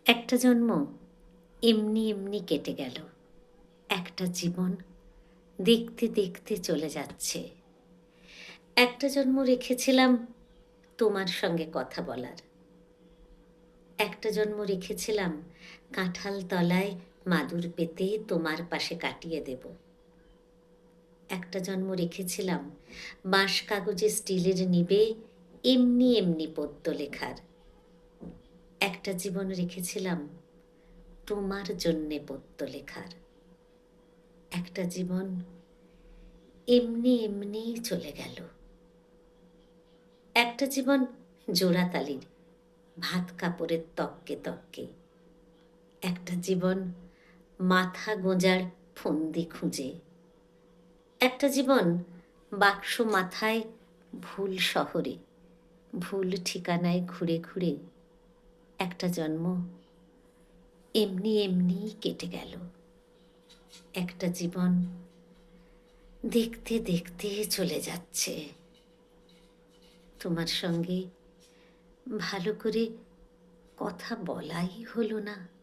একটা জন্ম এমনি এমনি কেটে গেল। একটা জীবন দেখতে দেখতে চলে যাচ্ছে। একটা জন্ম রেখেছিলাম তোমার সঙ্গে কথা বলার। একটা জন্ম রেখেছিলাম কাঁঠাল তলায় মাদুর পেতে তোমার পাশে কাটিয়ে দেব। একটা জন্ম রেখেছিলাম বাঁশ কাগজে স্টিলের নিবে এমনি এমনি পদ্য লেখার। একটা জীবন রেখেছিলাম তোমার জন্যে পদ্য লেখার। একটা জীবন এমনি এমনি চলে গেল। একটা জীবন জোড়াতালির ভাত কাপড়ের তককে তককে। একটা জীবন মাথা গোঁজার ফন্দি খুঁজে। একটা জীবন বাক্স মাথায় ভুল শহরে ভুল ঠিকানায় ঘুরে ঘুরে। একটা জন্ম এমনি এমনি কেটে গেল। একটা জীবন দেখতে দেখতে চলে যাচ্ছে। তোমার সঙ্গে ভালো করে কথা বলাই হলো না।